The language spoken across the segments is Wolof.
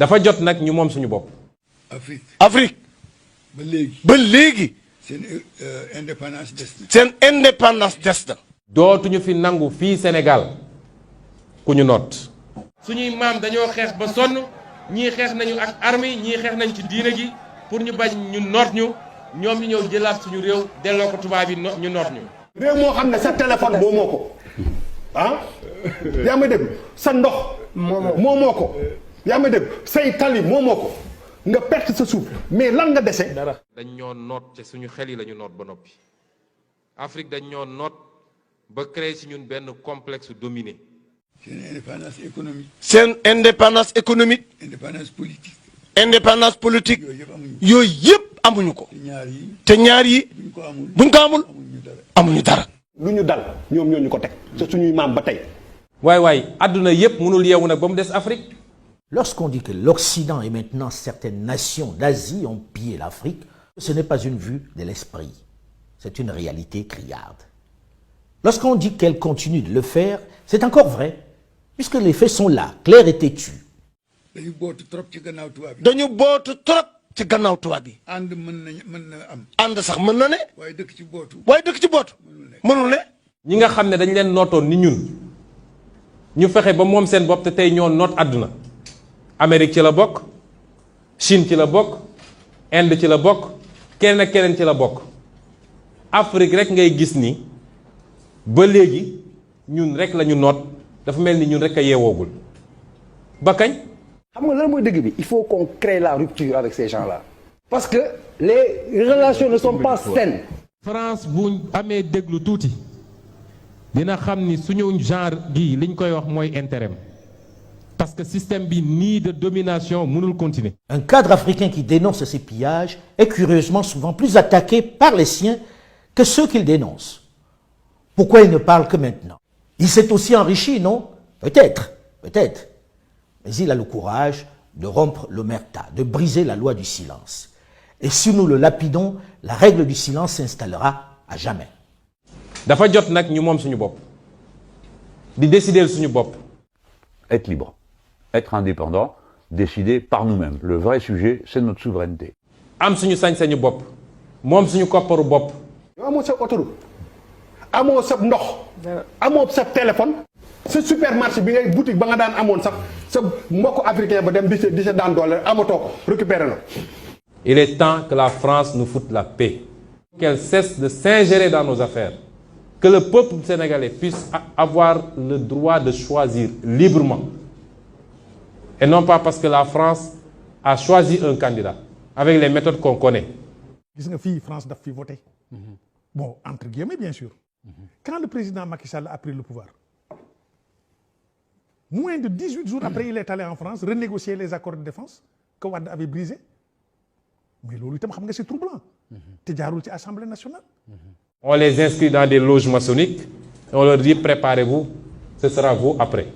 dafa jot nag ñu moom suñu bopp. Afrique ba léegi seen indépendance des na. seen indépendance des na. dootuñu fi nangu fii Sénégal ku ñu noot. suñuy maam dañoo xeex ba sonn ñii xeex nañu ak armes ñii xeex nañ ci diine gi pour ñu bañ ñu noot ñu ñoom ñu ñëw jëlaat suñu réew delloo ko tubaab yi ñu noot ñu. réew moo xam ne sa téléphone moomoo ko ah yaa ma dégg sa ndox moomoo ko yaa ma dégg say tali moomoo ko nga perte sa suuf mais lan nga dese. dañ ñoo noot te suñu xel yi la ñu noot ba noppi Afrique dañ ñoo noot ba créer ci ñun benn complexe dominé. seen indépendance économique. seen indépendance économique. indépendance politique. yooyu yëpp amuñu ko. te ñaar yi buñ ko amul amuñu dara. lu ñu dal ñoom ñoo ñu ko teg te suñuy maam ba tey. waay àdduna yëpp mënul yeewu nag ba mu des Afrique. Lorsqu'on dit que l'Occident et maintenant certaines nations d'Asie ont pillé l'Afrique, ce n'est pas une vue de l'esprit, c'est une réalité criarde. Lorsqu'on dit qu'elles continuent de le faire, c'est encore vrai, puisque les faits sont là, clairs et têtus. dañu bootu trop ci gannaaw tubaab yi. dañu bootu trop ci gannaaw tubaab yi. ànd mën na am. ànd sax mën na ne. waaye dëkk ci bootu. mënul ne. ñi nga xam ne dañ leen nootoon ni ñun ñu fexe ba moom seen bopp te tey ñoo noot àdduna Amérique ci la bokk Chine ci la bokk Inde ci la bokk keneen ak keneen ci la bokk Afrique rek ngay gis ni ba léegi ñun rek la ñu noot dafa mel ni ñun rek a yeewoogul ba kañ. xam nga lan mooy dëgg bi il faut qu'on crée la rupture avec ces gens-là parce que les relations ne sont pas saines. France bu amee déglu tuuti dina xam ni suñu genre gi liñ koy wax mooy intérêt parce que système bi nii de domination mënul continuer. Un cadre africain qui dénonce ces pillages est curieusement souvent plus attaqué par les siens que ceux qu'il dénonce. Pourquoi il ne parle que maintenant? Il s'est aussi enrichi, non? Peut-être. Mais il a le courage de rompre l'omerta, de briser la loi du silence. Et si nous le lapidons, la règle du silence s'installera à jamais. dafa jot nag ñu moom suñu bopp di décider suñu bopp. Être libre, être indépendant, décider par nous-mêmes. Le vrai sujet, c'est notre souveraineté. am suñu sañ-sañu bopp moom suñu kopparu bopp. yow amoo sa autoroute amoo sa ndox amoo sa téléphone sa supermarché bi ngay boutique ba nga daan amoon sax sa mbokku africain ba dem di sa daan doole amatoo ko récupérer na. Il est temps que la France nous foute la paix. Qu'elle cesse de s'ingérer dans nos affaires. Que le peuple sénégalais puisse avoir le droit de choisir librement. Et non pas parce que la France a choisi un candidat avec les méthodes qu'on connaît. gis nga fii France daf fi voté. Bon, entre guillemets bien sûr. Quand le président Macky Sall a pris le pouvoir, moins de 18 jours après, il est allé en France renégocier les accords de défense que Wade avait brisés. Mais loolu itam xam nga c'est troublant. te jaarul ci Assemblée nationale. On les inscrit dans des loges maçonniques et on leur dit préparez-vous, ce sera vous après.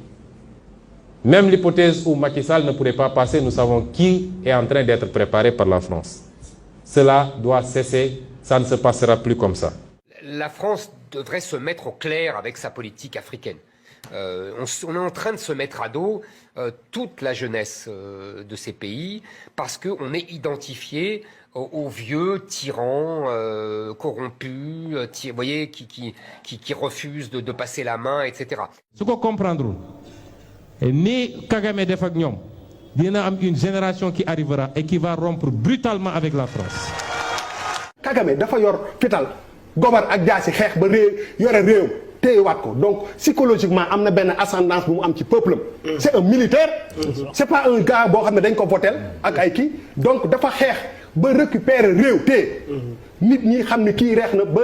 Même l'hypothèse où Macky Sall ne pourrait pas passer, nous savons qui est en train d'être préparé par la France. Cela doit cesser, ça ne se passera plus comme ça. La France devrait se mettre au clair avec sa politique africaine. On est en train de se mettre à dos toute la jeunesse de ces pays parce qu'on est identifié aux vieux tyrans corrompus, vous voyez, qui refusent de passer la main, etc. Ce qu'on comprendra, ni Kagame def ak ñoom, dina am une génération qui arrivera et qui va rompre brutalement avec la France. Kagame dafa yor fital gobar ak jaasi xeex ba yore réew téyewaat ko donc psychologiquement am na benn ascendance bu mu am ci peuple am. C'est un militaire. C'est pas un gars boo xam ne dañ ko votel ak ay kii donc dafa xeex ba récupérer réew téye nit ñi xam ne kii reex na ba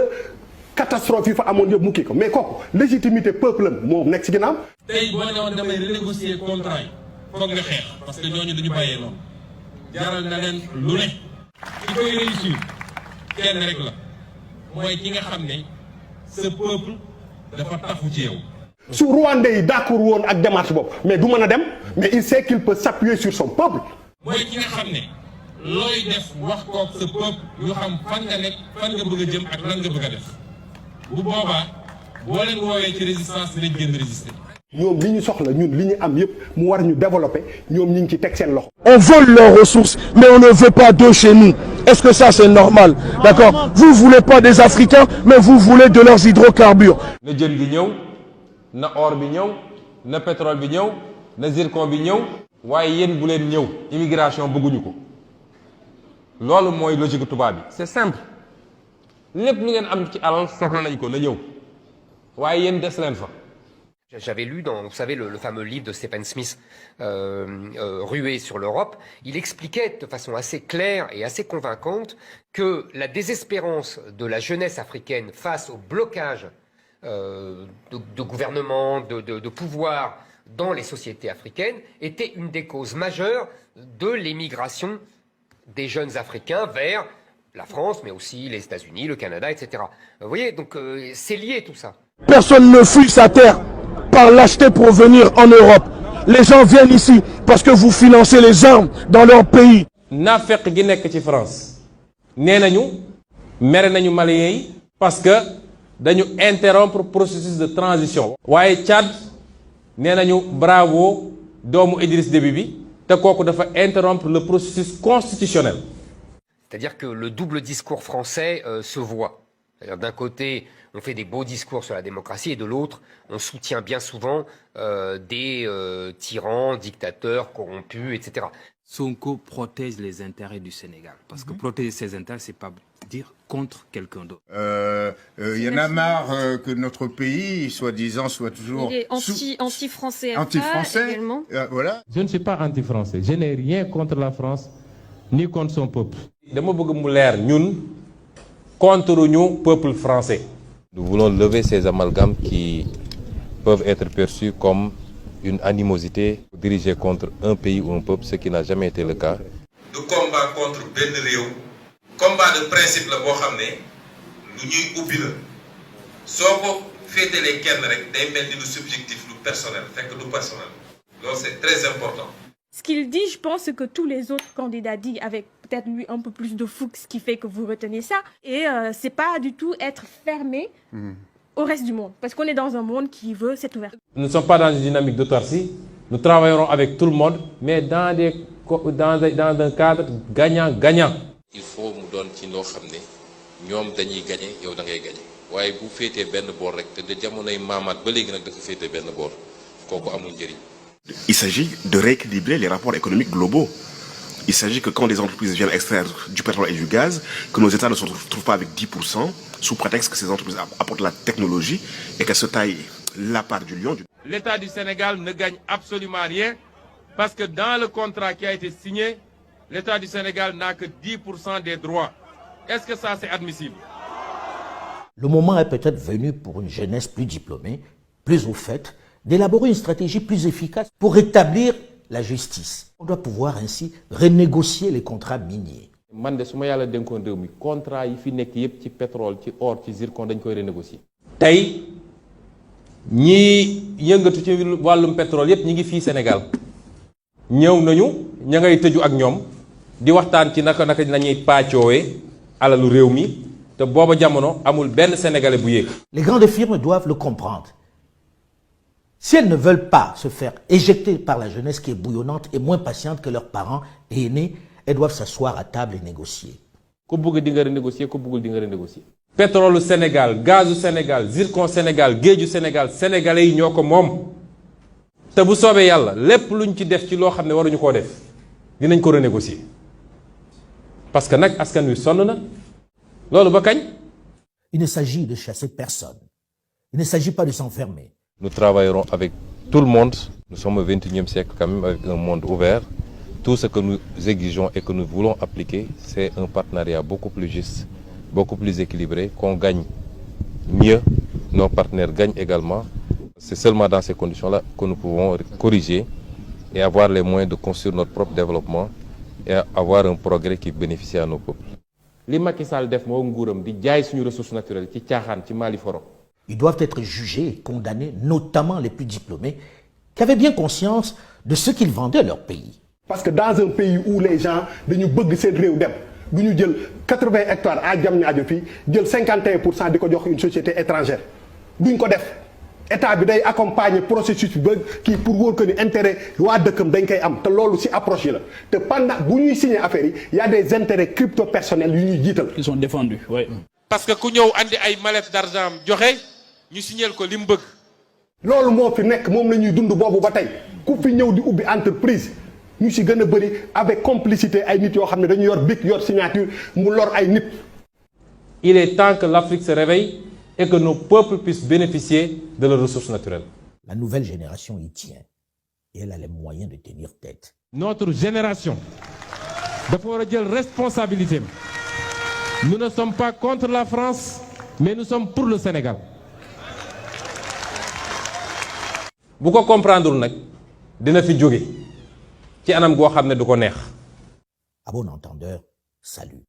catastrophe yi fa amoon yëpp mu kii ko mais kooku légitimité peuple am moo nekk ci ginnaaw. tey boo ne woon damay renégocier contrat yi foog nga xeex parce que ñooñu duñu bàyyee noonu jaral na leen lu ne. ki koy réussir kenn rek la mooy ki nga xam ne ce peuple dafa tafu ci yow. su Rwandais yi d'accord woon ak démarche boobu mais du mën a dem mais il sait qu'il peut s'appuyer sur son peuple. mooy ki nga xam ne looy def wax koog sa peuple ñu xam fan nga nekk fan nga bëgg a jëm ak lan nga bëgg a def bu boobaa boo leen woowee ci résistance dinañ gën résister. ñoom li ñu soxla ñun li ñu am yëpp mu war ñu développer ñoom ñu ngi ci teg seen loxo. On vole leurs ressources, mais on ne veut pas d'eux chez nous. Est-ce que ça c'est normal? D'accord? Vous voulez pas des Africains, mais vous voulez de leurs hydrocarbures. na jën gi ñëw na or bi ñëw na pétrole bi ñëw na zircon bi ñëw waaye yéen bu leen ñëw immigration bëgguñu ko loolu mooy logique tubaab bi c'est simple lépp lu ngeen am ci alal soxla nañ ko na ñëw waaye yéen des leen fa. J'avais lu dans, vous savez, le fameux livre de Stephen Smith, Ruée sur l'Europe. Il expliquait de façon assez claire et assez convaincante que la désespérance de la jeunesse africaine face au blocage de gouvernement, de pouvoir dans les sociétés africaines était une des causes majeures de l'émigration des jeunes Africains vers la France, mais aussi les États-Unis, le Canada, etc. Vous voyez, donc c'est lié tout ça. Personne ne fuit sa terre par l'acheter pour venir en Europe. Les gens viennent ici parce que vous financez les armes dans leur pays. naafeq gi nekk ci France nee nañu mere nañu Maliens yi parce que dañu interrompre processus de transition. waaye Tchad nee nañu bravo doomu Idriss Déby bi te kooku dafa interrompre le processus constitutionnel. C'est-à-dire que le double discours français se voit. C'est-à-dire d'un côté, on fait des beaux discours sur la démocratie et de l'autre, on soutient bien souvent des tyrans, dictateurs, corrompus, etc. Sonko protège les intérêts du Sénégal. Parce que protéger ses intérêts, c'est pas dire contre quelqu'un d'autre. Y en a marre que notre pays, soi-disant, soit toujours... Il est anti-français. Anti-français également. Voilà. Je ne suis pas anti-français. Je n'ai rien contre la France ni contre son peuple. dama bëgg mu leer ñun contre ñu peuple français. Nous voulons lever ces amalgames qui peuvent être perçus comme une animosité dirigée contre un pays ou un peuple, ce qui n'a jamais été le cas. Du combat contre benn réew. Combat de principe la boo xam ne lu ñuy ubbi la soo ko féetalee kenn rek day mel ni lu subjectif lu personnel fekk du personnel loolu c'est très important. Ce qu'il dit, je pense que tous les autres candidats disent avec peut-être lui un peu plus de fougue, ce qui fait que vous retenez ça. Et c'est pas du tout être fermé au reste du monde. Parce qu'on est dans un monde qui veut cette ouverture. Nous ne sommes pas dans une dynamique d'autarcie. Nous travaillerons avec tout le monde, mais dans un cadre gagnant-gagnant. Il faut mu doon ci loo xam ne ñoom dañuy gagné yow da ngay gagné waaye bu féetee benn boor rek te de jamonoy maamaat ba léegi nag dafa féetee benn boor kooku amul njëriñ. Il s'agit de rééquilibrer les rapports économiques globaux. Il s'agit que quand les entreprises viennent extraire du pétrole et du gaz, que nos États ne se retrouvent pas avec 10%, sous prétexte que ces entreprises apportent la technologie et qu'elles se taillent la part du lion. L'État du Sénégal ne gagne absolument rien parce que dans le contrat qui a été signé, l'État du Sénégal n'a que 10% des droits. Est-ce que ça c'est admissible? Le moment est peut-être venu pour une jeunesse plus diplômée, plus au fait, d'élaborer une stratégie plus efficace pour rétablir la justice. On doit pouvoir ainsi renégocier les contrats miniers. Man de suma yàlla dénkoon réew mi contrat yi fi nekk yépp ci pétrole ci or ci zircon dañ koy renégocier. Tey ñi yëngatu ci wàllum pétrole yépp ñi ngi fii Sénégal ñëw nañu ña ngay tëju ak ñoom di waxtaan ci naka lañuy pàccoowee alalu réew mi te booba jamono amul benn sénégalais bu yéeg. Les grandes firmes doivent le comprendre. Si elles ne veulent pas se faire éjecter par la jeunesse qui est bouillonnante et moins patiente que leurs parents et aînés, elles doivent s'asseoir à table et négocier. Ku bëgg di nga renégocier ku bëggul di nga renégocier. Pétrole Sénégal, gazu Sénégal, zircon Sénégal, géeju Sénégal, sénégalais yi ñoo ko moom. te bu soobee yàlla lépp luñ ci def ci loo xam ne waruñu koo def dinañ ko renégocier parce que nag askan wi sonn na loolu ba kañ. Il ne s'agit de chasser personne. Il ne s'agit pas de s'enfermer. Nous travaillerons avec tout le monde. Nous sommes au XXIe siècle quand même, avec un monde ouvert. Tout ce que nous exigeons et que nous voulons appliquer, c'est un partenariat beaucoup plus juste, beaucoup plus équilibré, qu'on gagne mieux, nos partenaires gagnent également. C'est seulement dans ces conditions-là que nous pouvons corriger et avoir les moyens de construire notre propre développement et avoir un progrès qui bénéficie à nos peuples. Li Macky Sall def moo nguuram di jaay suñu ressources naturelles ci caaxaan ci Mali foro. Ils doivent être jugés et condamnés, notamment les plus diplômés, qui avaient bien conscience de ce qu'ils vendaient à leur pays. Parce que dans un pays où les gens dañu bëgg seen réew dem du ñu jël 80 hectares à Diamniadio fii jël 51% di ko jox une société étrangère duñ ko def état bi day accompagner processus bi ba kii pour wóor que ni intérêt waa dëkkam dañ koy am te loolu ci approche yi la te pendant bu ñuy signer affaire yi y a des intérêts crypto personnels yu ñuy jiital. Ils sont défendus, oui. parce que ku ñëw andi ay mallette d'argent joxe ñu signeel ko li mu bëgg. loolu moo fi nekk moom la ñuy dund boobu ba tey ku fi ñëw di ubbi entreprise ñu ci gën a bëri avec complicité ay nit yoo xam ne dañu yor bic yor signature mu lor ay nit. Il est temps que l'Afrique se réveille et que nos peuples puissent bénéficier de leurs ressources naturelles. La nouvelle génération y tient et elle a les moyens de tenir tête. Notre génération dafa war a jël responsabilité. Nous ne sommes pas contre la France, mais nous sommes pour le Sénégal. bu ko comprendre nag dina fi jóge ci anam goo xam ne du ko neex. À bon entendeur, salut.